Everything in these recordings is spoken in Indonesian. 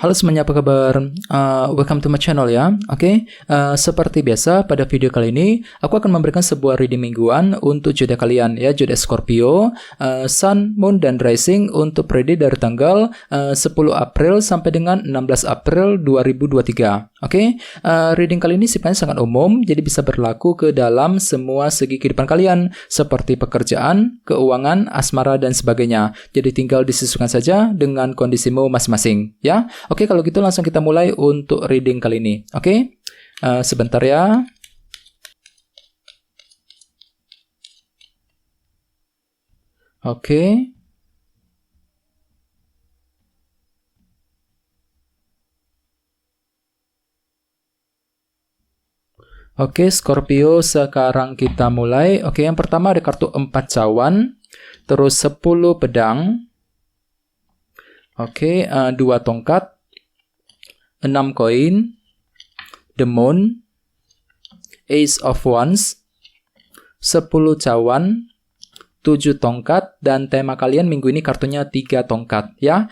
Halo semuanya, apa kabar? Welcome to my channel ya. Seperti biasa pada video kali ini aku akan memberikan sebuah reading mingguan untuk zodiak kalian ya, zodiak Scorpio, Sun, Moon dan Rising untuk periode dari tanggal 10 April sampai dengan 16 April 2023. Reading kali ini sifatnya sangat umum, jadi bisa berlaku ke dalam semua segi kehidupan kalian seperti pekerjaan, keuangan, asmara dan sebagainya. Jadi tinggal disesuaikan saja dengan kondisimu masing-masing ya. Kalau gitu langsung kita mulai untuk reading kali ini. Sebentar ya. Scorpio, sekarang kita mulai. Yang pertama ada kartu 4 cawan, terus 10 pedang. 2 tongkat, 6 koin, The Moon, Ace of Wands, 10 cawan, 7 tongkat, dan tema kalian minggu ini kartunya 3 tongkat ya.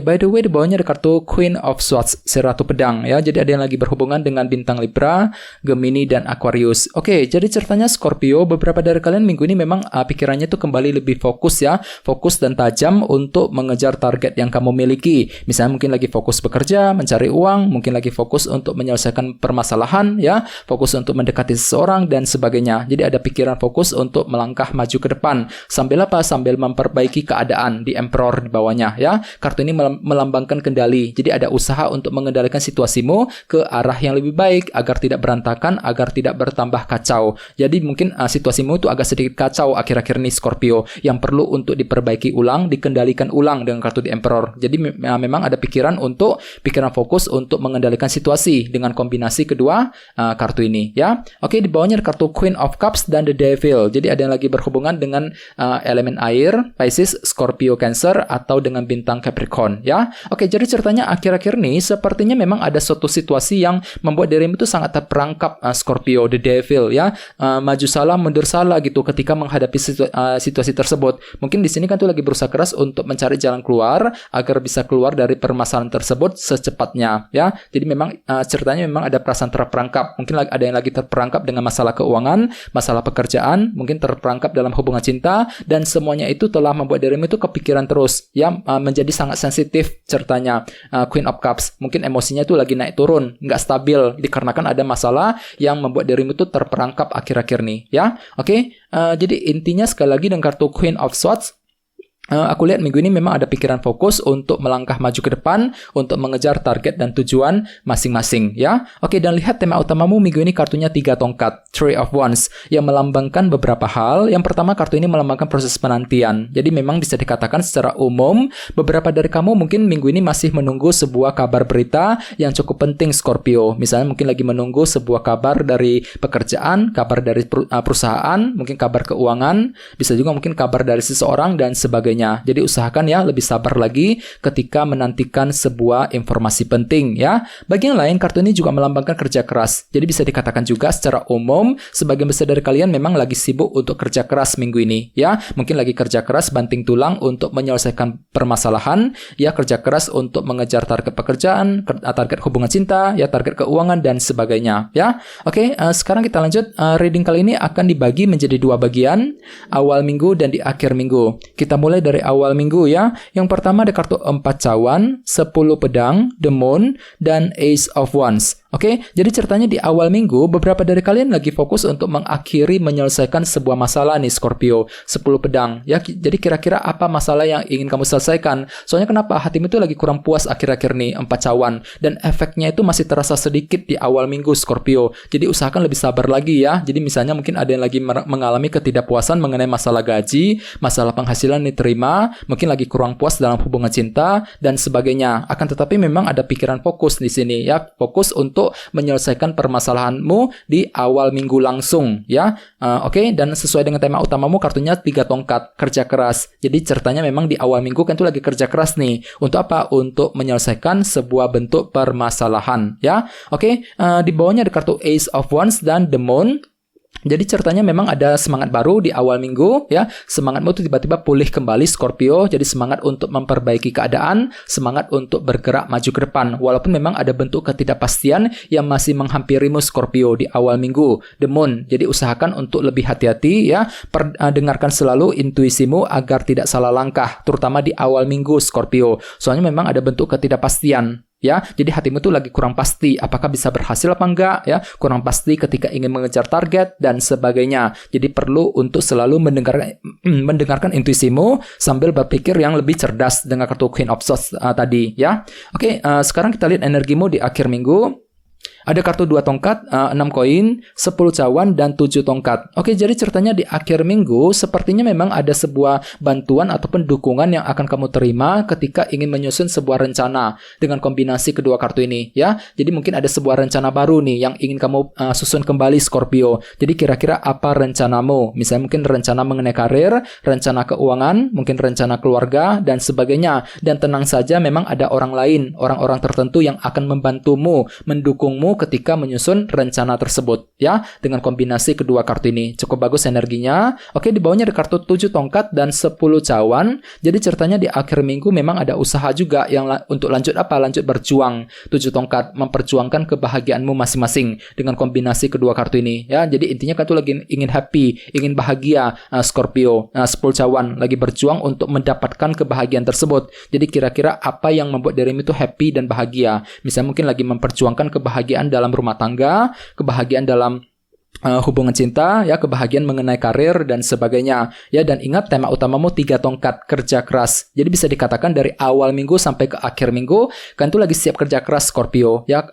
By the way di bawahnya ada kartu Queen of Swords, Ratu Pedang ya. Jadi ada yang lagi berhubungan dengan bintang Libra, Gemini dan Aquarius. Jadi ceritanya Scorpio, beberapa dari kalian minggu ini memang pikirannya tuh kembali lebih fokus ya, fokus dan tajam untuk mengejar target yang kamu miliki. Misalnya mungkin lagi fokus bekerja, mencari uang, mungkin lagi fokus untuk menyelesaikan permasalahan ya, fokus untuk mendekati seseorang dan sebagainya. Jadi ada pikiran fokus untuk melangkah maju ke depan. Sambil apa? Sambil memperbaiki keadaan di Emperor di bawahnya ya. Kartu ini melambangkan kendali. Jadi ada usaha untuk mengendalikan situasimu ke arah yang lebih baik agar tidak berantakan, agar tidak bertambah kacau. Jadi mungkin situasimu itu agak sedikit kacau akhir-akhir ini Scorpio, yang perlu untuk diperbaiki ulang, dikendalikan ulang dengan kartu di Emperor. Jadi memang ada pikiran fokus untuk mengendalikan situasi dengan kombinasi kedua kartu ini ya. Di bawahnya ada kartu Queen of Cups dan The Devil. Jadi ada yang lagi berhubungan dengan elemen air, Pisces, Scorpio, Cancer, atau dengan bintang Capricorn ya. Jadi ceritanya akhir-akhir ini sepertinya memang ada suatu situasi yang membuat dirimu itu sangat terperangkap Scorpio, The Devil ya. Maju salah, mundur salah gitu ketika menghadapi situasi tersebut. Mungkin di sini kan tuh lagi berusaha keras untuk mencari jalan keluar agar bisa keluar dari permasalahan tersebut secepatnya ya. Jadi memang ceritanya memang ada perasaan terperangkap. Mungkin ada yang lagi terperangkap dengan masalah keuangan, masalah pekerjaan, mungkin terperangkap dalam hubungan cinta, dan semuanya itu telah membuat dirimu itu kepikiran terus ya, menjadi sangat sensitif ceritanya. Queen of Cups, mungkin emosinya itu lagi naik turun, nggak stabil dikarenakan ada masalah yang membuat dirimu itu terperangkap akhir-akhir ini ya. Jadi intinya sekali lagi dengan kartu Queen of Swords, aku lihat minggu ini memang ada pikiran fokus untuk melangkah maju ke depan, untuk mengejar target dan tujuan masing-masing ya. Dan lihat tema utamamu minggu ini kartunya 3 tongkat, Three of Wands, yang melambangkan beberapa hal. Yang pertama, kartu ini melambangkan proses penantian. Jadi memang bisa dikatakan secara umum beberapa dari kamu mungkin minggu ini masih menunggu sebuah kabar berita yang cukup penting Scorpio. Misalnya mungkin lagi menunggu sebuah kabar dari pekerjaan, kabar dari perusahaan, mungkin kabar keuangan, bisa juga mungkin kabar dari seseorang dan sebagainya. Jadi usahakan ya lebih sabar lagi ketika menantikan sebuah informasi penting ya. Bagi yang lain, kartu ini juga melambangkan kerja keras. Jadi bisa dikatakan juga secara umum sebagian besar dari kalian memang lagi sibuk untuk kerja keras minggu ini ya. Mungkin lagi kerja keras banting tulang untuk menyelesaikan permasalahan ya, kerja keras untuk mengejar target pekerjaan, target hubungan cinta ya, target keuangan dan sebagainya ya. Sekarang kita lanjut. Reading kali ini akan dibagi menjadi 2 bagian, awal minggu dan di akhir minggu. Kita mulai dari awal minggu ya. Yang pertama ada kartu 4 cawan, 10 pedang, The Moon, dan Ace of Wands. Jadi ceritanya di awal minggu beberapa dari kalian lagi fokus untuk mengakhiri menyelesaikan sebuah masalah nih Scorpio. 10 pedang ya. Jadi kira-kira apa masalah yang ingin kamu selesaikan? Soalnya kenapa? Hatimu itu lagi kurang puas akhir-akhir nih 4 cawan, dan efeknya itu masih terasa sedikit di awal minggu Scorpio. Jadi usahakan lebih sabar lagi ya. Jadi misalnya mungkin ada yang lagi mengalami ketidakpuasan mengenai masalah gaji, masalah penghasilan diterima, mungkin lagi kurang puas dalam hubungan cinta dan sebagainya. Akan tetapi memang ada pikiran fokus di sini ya. Fokus untuk menyelesaikan permasalahanmu di awal minggu langsung ya. Dan sesuai dengan tema utamamu kartunya 3 tongkat, kerja keras. Jadi ceritanya memang di awal minggu kan tuh lagi kerja keras nih. Untuk apa? Untuk menyelesaikan sebuah bentuk permasalahan ya. Di bawahnya ada kartu Ace of Wands dan The Moon. Jadi ceritanya memang ada semangat baru di awal minggu ya. Semangatmu tuh tiba-tiba pulih kembali Scorpio. Jadi semangat untuk memperbaiki keadaan, semangat untuk bergerak maju ke depan. Walaupun memang ada bentuk ketidakpastian yang masih menghampirimu Scorpio di awal minggu. The Moon. Jadi usahakan untuk lebih hati-hati ya. Dengarkan selalu intuisimu agar tidak salah langkah, terutama di awal minggu Scorpio. Soalnya memang ada bentuk ketidakpastian. Ya, jadi hatimu tuh lagi kurang pasti apakah bisa berhasil apa enggak ya, kurang pasti ketika ingin mengejar target dan sebagainya. Jadi perlu untuk selalu mendengarkan intuisimu sambil berpikir yang lebih cerdas dengan kartu Queen of Swords tadi ya. Oke, sekarang kita lihat energimu di akhir minggu. Ada kartu 2 tongkat, 6 koin, 10 cawan, dan 7 tongkat. Oke, jadi ceritanya di akhir minggu, sepertinya memang ada sebuah bantuan ataupun dukungan yang akan kamu terima ketika ingin menyusun sebuah rencana dengan kombinasi kedua kartu ini, ya. Jadi mungkin ada sebuah rencana baru nih yang ingin kamu susun kembali Scorpio. Jadi kira-kira apa rencanamu? Misalnya mungkin rencana mengenai karir, rencana keuangan, mungkin rencana keluarga, dan sebagainya. Dan tenang saja, memang ada orang lain, orang-orang tertentu yang akan membantumu, mendukungmu ketika menyusun rencana tersebut ya, dengan kombinasi kedua kartu ini cukup bagus energinya. Oke, di bawahnya ada kartu 7 tongkat dan 10 cawan. Jadi ceritanya di akhir minggu memang ada usaha juga yang untuk lanjut berjuang. 7 tongkat memperjuangkan kebahagiaanmu masing-masing dengan kombinasi kedua kartu ini ya. Jadi intinya kan tuh lagi ingin happy, ingin bahagia Scorpio. 10 cawan lagi berjuang untuk mendapatkan kebahagiaan tersebut. Jadi kira-kira apa yang membuat dirimu itu happy dan bahagia? Misalnya mungkin lagi memperjuangkan kebahagiaan dalam rumah tangga, kebahagiaan dalam hubungan cinta, ya, kebahagiaan mengenai karir dan sebagainya. Ya, dan ingat tema utamamu 3 tongkat, kerja keras. Jadi bisa dikatakan dari awal minggu sampai ke akhir minggu, kan tuh lagi siap kerja keras Scorpio, ya,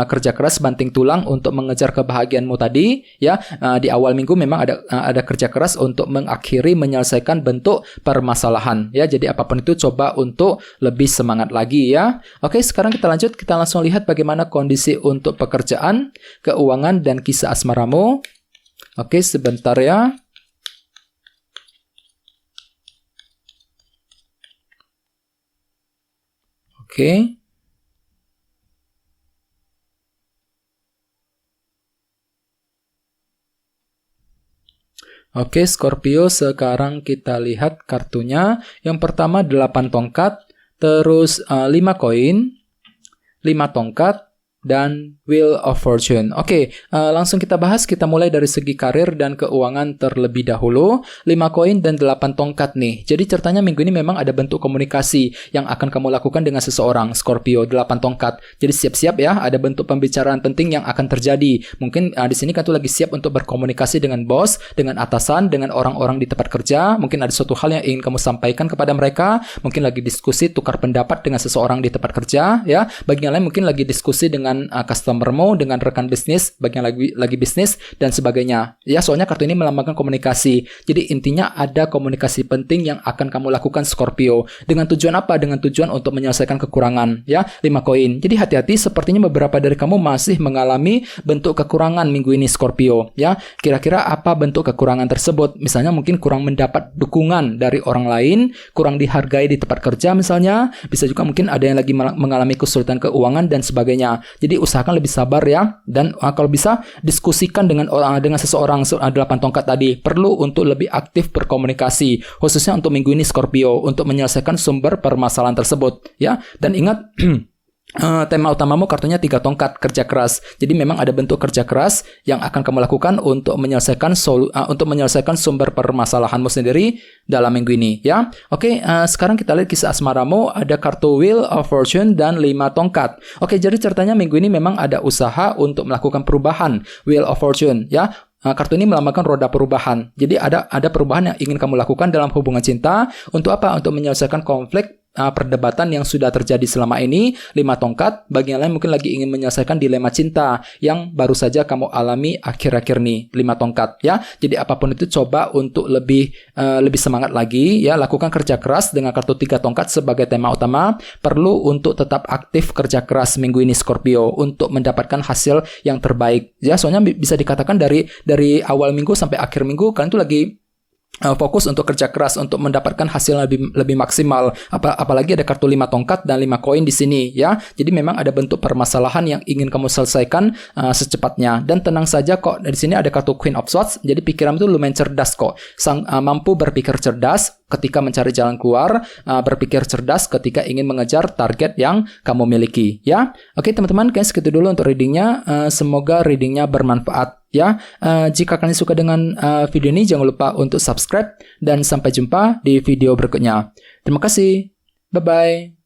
kerja keras banting tulang untuk mengejar kebahagiaanmu tadi, ya. Di awal minggu memang ada kerja keras untuk menyelesaikan bentuk permasalahan, ya. Jadi apapun itu coba untuk lebih semangat lagi, ya. Oke, sekarang kita langsung lihat bagaimana kondisi untuk pekerjaan, keuangan dan kisah asmaramu. Oke, sebentar ya. Oke. Oke, Scorpio, sekarang kita lihat kartunya. Yang pertama 8 tongkat, terus 5 koin, 5 tongkat, dan Wheel of Fortune. Oke, langsung kita bahas. Kita mulai dari segi karir dan keuangan terlebih dahulu. 5 koin dan 8 tongkat nih. Jadi ceritanya minggu ini memang ada bentuk komunikasi yang akan kamu lakukan dengan seseorang, Scorpio. 8 tongkat. Jadi siap-siap ya, ada bentuk pembicaraan penting yang akan terjadi. Mungkin di sini kan tuh lagi siap untuk berkomunikasi dengan bos, dengan atasan, dengan orang-orang di tempat kerja. Mungkin ada suatu hal yang ingin kamu sampaikan kepada mereka. Mungkin lagi diskusi tukar pendapat dengan seseorang di tempat kerja, ya. Bagi yang lain mungkin lagi diskusi dengan customermu, dengan rekan bisnis, bagi yang lagi bisnis dan sebagainya. Ya, soalnya kartu ini melambangkan komunikasi. Jadi intinya ada komunikasi penting yang akan kamu lakukan Scorpio. Dengan tujuan apa? Dengan tujuan untuk menyelesaikan kekurangan, ya. 5 koin. Jadi hati-hati, sepertinya beberapa dari kamu masih mengalami bentuk kekurangan minggu ini Scorpio, ya. Kira-kira apa bentuk kekurangan tersebut? Misalnya mungkin kurang mendapat dukungan dari orang lain, kurang dihargai di tempat kerja misalnya. Bisa juga mungkin ada yang lagi mengalami kesulitan keuangan dan sebagainya. Jadi usahakan lebih sabar ya, dan kalau bisa diskusikan dengan seseorang. 8 tongkat tadi perlu untuk lebih aktif berkomunikasi, khususnya untuk minggu ini Scorpio, untuk menyelesaikan sumber permasalahan tersebut ya. Dan ingat tema utamamu kartunya 3 tongkat, kerja keras. Jadi memang ada bentuk kerja keras yang akan kamu lakukan untuk menyelesaikan sumber permasalahanmu sendiri dalam minggu ini ya. Oke, sekarang kita lihat kisah asmaramu. Ada kartu Wheel of Fortune dan 5 tongkat. Oke, jadi ceritanya minggu ini memang ada usaha untuk melakukan perubahan, Wheel of Fortune ya. Kartu ini melambangkan roda perubahan. Jadi ada perubahan yang ingin kamu lakukan dalam hubungan cinta. Untuk apa? Untuk menyelesaikan konflik perdebatan yang sudah terjadi selama ini. 5 tongkat, bagi yang lain mungkin lagi ingin menyelesaikan dilema cinta yang baru saja kamu alami akhir-akhir nih. 5 tongkat ya. Jadi apapun itu coba untuk lebih semangat lagi ya. Lakukan kerja keras dengan kartu 3 tongkat sebagai tema utama. Perlu untuk tetap aktif kerja keras minggu ini Scorpio untuk mendapatkan hasil yang terbaik ya. Soalnya bisa dikatakan dari awal minggu sampai akhir minggu kalian tuh lagi fokus untuk kerja keras untuk mendapatkan hasil lebih maksimal. Apalagi ada kartu 5 tongkat dan 5 koin di sini ya. Jadi memang ada bentuk permasalahan yang ingin kamu selesaikan secepatnya. Dan tenang saja kok, di sini ada kartu Queen of Swords. Jadi pikiran itu lumayan cerdas kok. Mampu berpikir cerdas ketika mencari jalan keluar, berpikir cerdas ketika ingin mengejar target yang kamu miliki ya. Oke teman-teman, guys, segitu dulu untuk readingnya. Semoga readingnya bermanfaat ya. Jika kalian suka dengan video ini, jangan lupa untuk subscribe dan sampai jumpa di video berikutnya. Terima kasih. Bye-bye.